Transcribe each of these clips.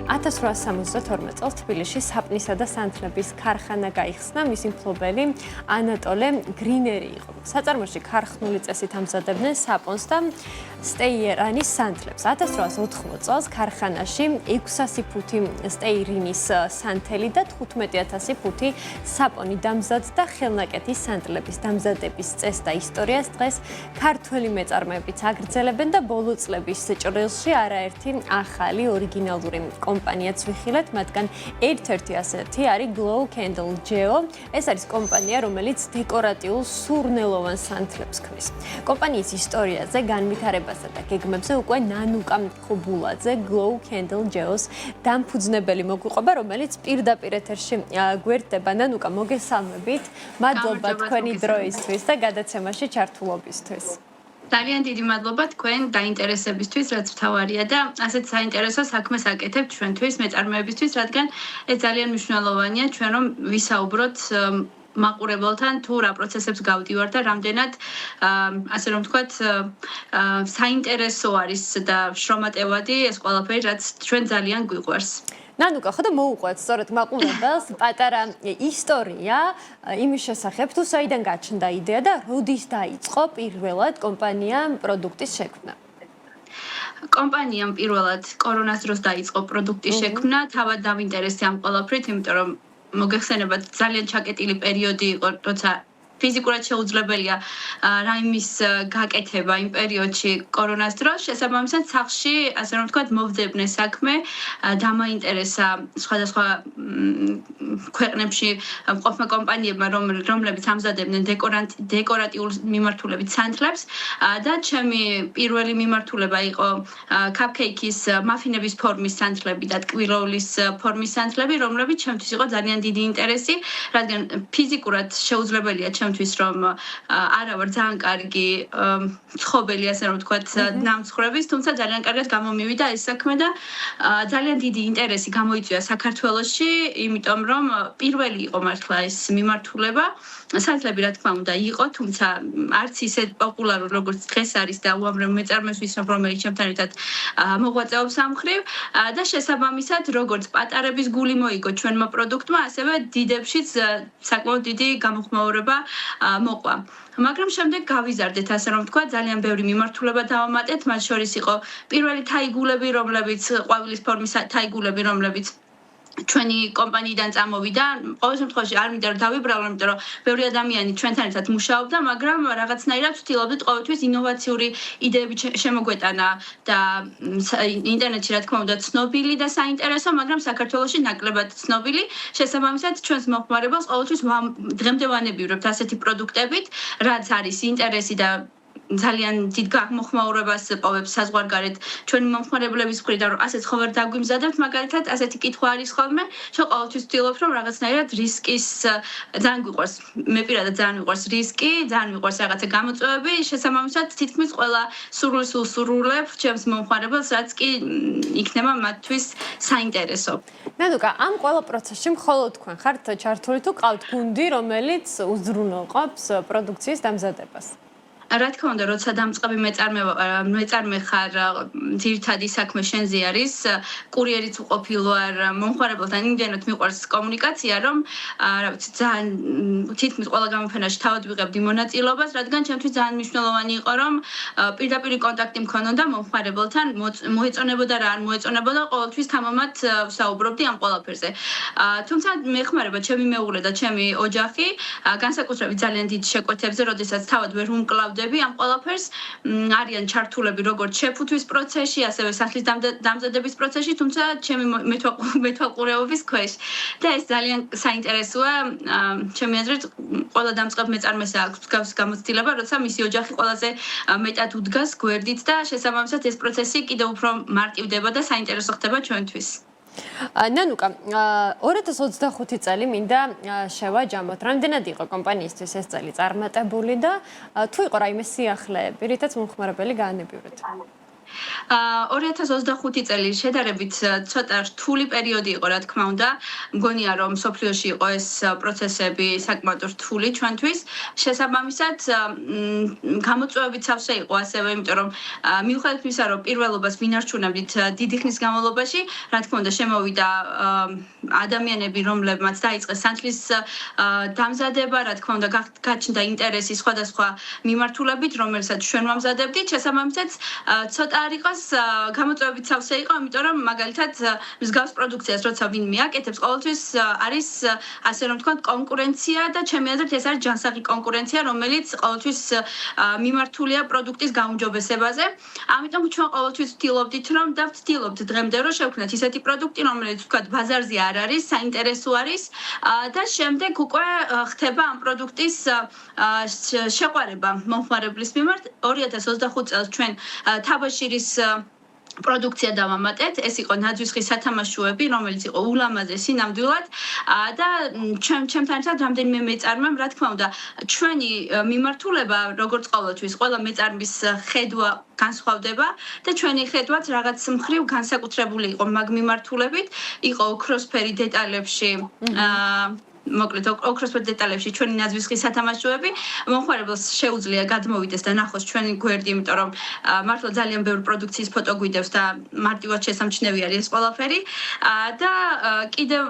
1872 წელს თბილისში საპნისა და სანთლების ქარხანა გაიხსნა, მისი მფლობელი ანატოლე გრინერი იყო. საწარმოში ქარხნული წესით ამზადებდნენ საპონს და სტეიერანის სანთლებს. 1880 წელს ქარხანაში 600 ფუთი სტეირინის სანთელი და 15000 ფუთი საპონი დამზადდა. ხელნაკეთის სანთლების დამზადების წესს და ისტორიას დღეს ქართველი მეწარმეებიც აგრძელებენ და ბოლო წლების ჭრილში არაერთი ახალი ორიგინალური კომპანიაც ვიხილეთ, მათგან ერთ-ერთი ასეთი არის Glow Candle Geo. ეს არის კომპანია, რომელიც დეკორატიულ სურნელოვან სანთლებს ქმნის. კომპანიის ისტორიაზე, განვითარებასა და გეგმებზე უკვე ნანუკა ხუბულაძე Glow Candle Geo-ს დამფუძნებელი მოგვიყვება, რომელიც პირდაპირ ეთერში გვერდება. ნანუკა, მოგესალმებით. მადლობა თქვენი დროისთვის და გადაცემაში ჩართულობისთვის. ძალიან დიდი მადლობა თქვენ დაინტერესებისთვის, რაც მთავარია და ასეთ საინტერესო საქმეს აკეთებთ ჩვენთვის, მეწარმეებისთვის, რადგან ეს ძალიან მნიშვნელოვანია ჩვენ რომ ვისაუბროთ მაყურებელთან თუ რა პროცესებს გავდივართ და რამდენად ასე რომ ვთქვათ საინტერესო არის და შრომატევადი ეს ყველაფერი, რაც ჩვენ ძალიან გვიყვარს. ნანუკა, ხო და მოუყვეთ სწორედ მაყურებელს პატარა ისტორია იმის შესახებ, თუ საიდან გაჩნდა იდეა და როდის დაიწყო პირველად კომპანიამ პროდუქტის შექმნა. კომპანიამ პირველად კორონას დროს დაიწყო პროდუქტის შექმნა, თავად დავინტერესდი ამ ყველაფრით, იმიტომ რომ მოგეხსენებათ ძალიან ჩაკეტილი პერიოდი იყო, როცა ფიზიკურად შეუძლებელია რაიმის გაკეთება იმ პერიოდში კორონას დროს. შესაბამისად, სახლში, ასე რომ ვთქვათ, მოვძებნე საქმე, დამაინტერესა სხვადასხვა ქვეყნებში მყოფმა კომპანიებმა, რომლებიც ამზადებდნენ დეკორატიულ მიმართულებით სანთლებს და ჩემი პირველი მიმართულება იყო cupcake-ის მაფინების ფორმის სანთლები და ტკბილოვლის ფორმის სანთლები, რომლებიც ჩემთვის იყო ძალიან დიდი ინტერესი, რადგან ფიზიკურად შეუძლებელია ჩემთვის რომ არა ვარ ძალიან კარგი მცხოველი, ასე რომ ვთქვათ, ნამცხრების, თუმცა ძალიან კარგად გამომივიდა ეს საქმე და ძალიან დიდი ინტერესი გამოიწვია საქართველოში, იმიტომ რომ პირველი იყო მართლა ეს მიმართულება. სანთლები რა თქმა უნდა იყო, თუმცა არც ისე პოპულარული როგორც დღეს არის და უამრავ მეწარმეს ვიცნობ, რომელიც ჩემთან ერთად მოღვაწეობს ამ მხრივ და შესაბამისად, როგორც პატარების გული მოიგო ჩვენმა პროდუქტმა, ასევე დიდებშიც საკმაოდ დიდი გამოხმაურება მოყვა. მაგრამ შემდეგ გავიზარდეთ, ასე რომ ვთქვა, ძალიან ბევრი მიმართულება დავამატეთ, მათ შორის იყო პირველი თაიგულები, რომლებიც ყვავილის ფორმის თაიგულები, რომლებიც ჩვენი კომპანიიდან წამოვიდა. ყოველ შემთხვევაში არ მინდა რომ დავიბრალო, იმიტომ რომ ბევრი ადამიანი ჩვენთან ერთად მუშაობდა, მაგრამ რაღაცნაირად ვცდილობდით ყოველთვის ინოვაციური ideები შემოგვეტანა და ინტერნეტში რა თქმა უნდა ცნობილი და საინტერესო, მაგრამ საქართველოში ნაკლებად ცნობილი. შესაბამისად, ჩვენს მოხმარებელს ყოველთვის დღემდე ვანებივრებთ ასეთი პროდუქტებით, რაც არის ინტერესი და ძალიან დიდ გამოხმაურებას პოვებს საზღვარგარეთ ჩვენი მომხმარებლების მხრიდან, რომ ასეც ხო ვერ დაგვიმზადებთ, მაგალითად, ასეთი კითხვა არის ხოლმე, ჩვენ ყოველთვის ვცდილობთ, რომ რაღაცნაირად რისკის ძალიან გვიყვარს, მე პირადად ძალიან მიყვარს რისკი, ძალიან მიყვარს რაღაცა გამოწვევები, შესაბამისად, თითქმის ყველა სურვილს უსურვებ ჩემს მომხმარებელს, რაც კი იქნება მათთვის საინტერესო. ნანუკა, ამ ყველა პროცესში მხოლოდ თქვენ ხართ ჩართული თუ ყავთ გუნდი, რომელიც უზრუნველყოფს პროდუქციის დამზადებას? რა თქმა უნდა, როცა დამწყები მეწარმე ხარ, ძირითადი საქმე შენზე არის, კურიერიც უყოფილ ვარ, მომხმარებელთან იმდენად მიყვარს კომუნიკაცია, რომ რა ვიცი, ძალიან თითქმის ყველა გამოფენაში თავად ვიღებდი მონაწილეობას, რადგან ჩემთვის ძალიან მნიშვნელოვანი იყო, რომ პირდაპირი კონტაქტი მქონოდა მომხმარებელთან, მოეწონებოდა რა არ მოეწონებოდა, ყოველთვის თამამად ვსაუბრობდი ამ ყველაფერზე. თუმცა მეხმარება ჩემი მეუღლე და ჩემი ოჯახი, განსაკუთრებით ძალიან დიდ შეკვეთებზე, როდესაც თავად ვერ ვუმკლავდი ამ ყველაფერს, არიან ჩართულები როგორც შეფუთვის პროცესში, ასევე სახლის დამზადების პროცესში, თუმცა ჩემი მეთვალყურეობის ქვეშ. და ეს ძალიან საინტერესოა, ჩემი აზრით, ყველა დამწყებ მეწარმეს აქვს მსგავსი გამოცდილება, როცა მისი ოჯახი ყველაზე მეტად უდგას გვერდით და შესაბამისად ეს პროცესი კიდევ უფრო მარტივდება და საინტერესო ხდება ჩვენთვის. ნანუკა, 2025 წელი მინდა შევაჯამოთ. რამდენად იყო კომპანიისთვის ეს წელი წარმატებული და თუ იყო რაიმე სიახლეები, რითაც მომხმარებელი გაანებივრეთ? 2025 წელი შედარებით ცოტა რთული პერიოდი იყო, რა თქმა უნდა. მგონია, რომ სოფლიოში იყო ეს პროცესები საკმაოდ რთული ჩვენთვის. შესაბამისად, გამოწვევებით სავსე იყო ასევე, იმიტომ რომ მიუხედავად იმისა, რომ პირველობას ვინარჩუნებდით დიდი ხნის განმავლობაში, რა თქმა უნდა, შემოვიდა ადამიანები, რომლებმაც დაიწყეს სანთლის დამზადება, რა თქმა უნდა, გაჩნდა ინტერესი სხვადასხვა მიმართულებით, რომელსაც ჩვენ ვამზადებდით. შესაბამისად, ცოტა არ იყოს გამოწვევებით სავსე იყო, იმიტომ რომ მაგალითად მსგავს პროდუქციას როცა ვინმე აკეთებს, ყოველთვის არის ასე რომ ვთქვათ კონკურენცია და ჩემი აზრით ეს არის ჯანსაღი კონკურენცია, რომელიც ყოველთვის მიმართულია პროდუქტის გაუმჯობესებაზე. ამიტომ ჩვენ ყოველთვის ვცდილობდით რომ და ვცდილობთ დღემდე რომ შევქმნათ ისეთი პროდუქტი, რომელიც ვთქვათ ბაზარზე არ არის, საინტერესო არის და შემდეგ უკვე ხდება ამ პროდუქტის შეყვარება მომხმარებლის მიმართ. 2025 წელს ჩვენ თაბაშირის პროდუქცია დავამატეთ, ეს იყო ნაძვისხის სათამაშოები, რომელიც იყო ულამაზესი ნამდვილად და ჩემთან ერთად რამდენიმე მეწარმემ, რა თქმა უნდა, ჩვენი მიმართულება, როგორც ყოველთვის, ყველა მეწარმის ხედვა განსხვავდება და ჩვენი ხედვაც რაღაც მხრივ განსაკუთრებული იყო მაგ მიმართულებით, იყო ოქროსფერი დეტალებში მოკლედ ოქროსფერ დეტალებში ჩვენი ნაძვისხის სათამაშოები მომხმარებელს შეუძლია გადმოვიდეს და ნახოს ჩვენი გვერდი, იმიტომ რომ მართლა ძალიან ბევრი პროდუქციის ფოტო გვიდევს და მარტივად შესამჩნევი არის ეს ყველაფერი და კიდევ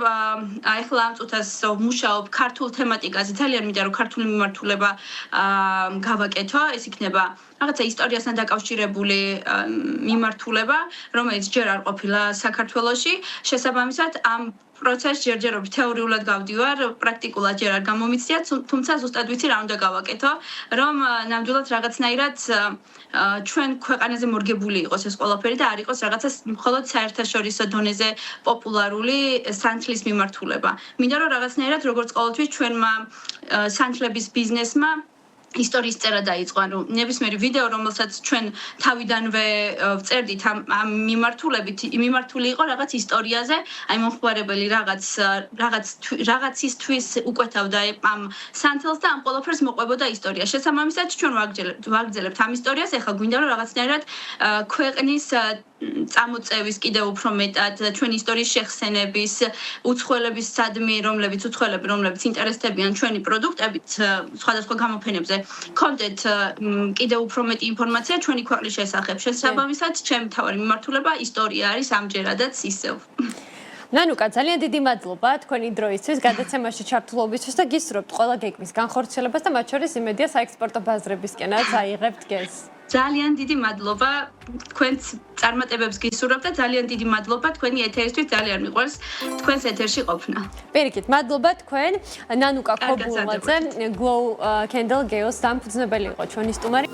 ახლა ამ წუთას ვმუშაობ ქართულ თემატიკაზე, ძალიან მინდა რომ ქართული მიმართულება გავაკეთო, ეს იქნება რაღაცა ისტორიასთან დაკავშირებული მიმართულება, რომელიც ჯერ არ ყოფილა საქართველოში. შესაბამისად, ამ პროცესს ჯერჯერობით თეორიულად გავდივარ, პრაქტიკულად ჯერ არ გამომიცდია, თუმცა ზუსტად ვიცი რა უნდა გავაკეთო, რომ ნამდვილად რაღაცნაირად ჩვენ ქვეყანაზე მორგებული იყოს ეს ყველაფერი და არ იყოს რაღაცა მხოლოდ საერთაშორისო დონეზე პოპულარული სანთლის მიმართულება. მინდა რომ რაღაცნაირად როგორც ყოველთვის ჩვენმა სანთლების ბიზნესმა ისტორიის წერა დაიწყო, ანუ ნებისმიერი ვიდეო, რომელსაც ჩვენ თავიდანვე ვწერდით ამ მიმართულებით, მიმართული იყო რაღაც ისტორიაზე, აი მომხმარებელი რაღაცისთვის უკვეთავდა ამ სანთელს და ამ ყველაფერს მოყვებოდა ისტორია. შესაბამისად, ჩვენ ვაგრძელებთ ამ ისტორიას, ეხლა გვინდა რომ რაღაცნაირად ქვეყნის წამოწევის კიდევ უფრო მეტად ჩვენი ისტორიის შეხსენების, უცხოელებისადმი, რომლებიც ინტერესდებიან ჩვენი პროდუქტებით სხვადასხვა გამოფენებზე, კონტენტ კიდევ უფრო მეტი ინფორმაცია ჩვენი ქვეყნის შესახებ. შესაბამისად, ჩემი მთავარი მიმართულება ისტორია არის ამჯერადაც ისევ. ნანუკა, ძალიან დიდი მადლობა თქვენი დროისთვის, გადაცემაში ჩართულობისთვის და გისურვებთ ყველა გეგმის განხორციელებას და მათ შორის იმედია საექსპორტო ბაზრებისკენაც აიღებთ გეზს. ძალიან დიდი მადლობა თქვენს წარმატებებს გისურვებთ და ძალიან დიდი მადლობა თქვენი ეთერისთვის, ძალიან მიყვარს თქვენს ეთერში ყოფნა. პირიქით, მადლობა თქვენ. ნანუკა ქობულაძე, Glow Candle Geos დამფუძნებელი იყო ჩვენი სტუმარი.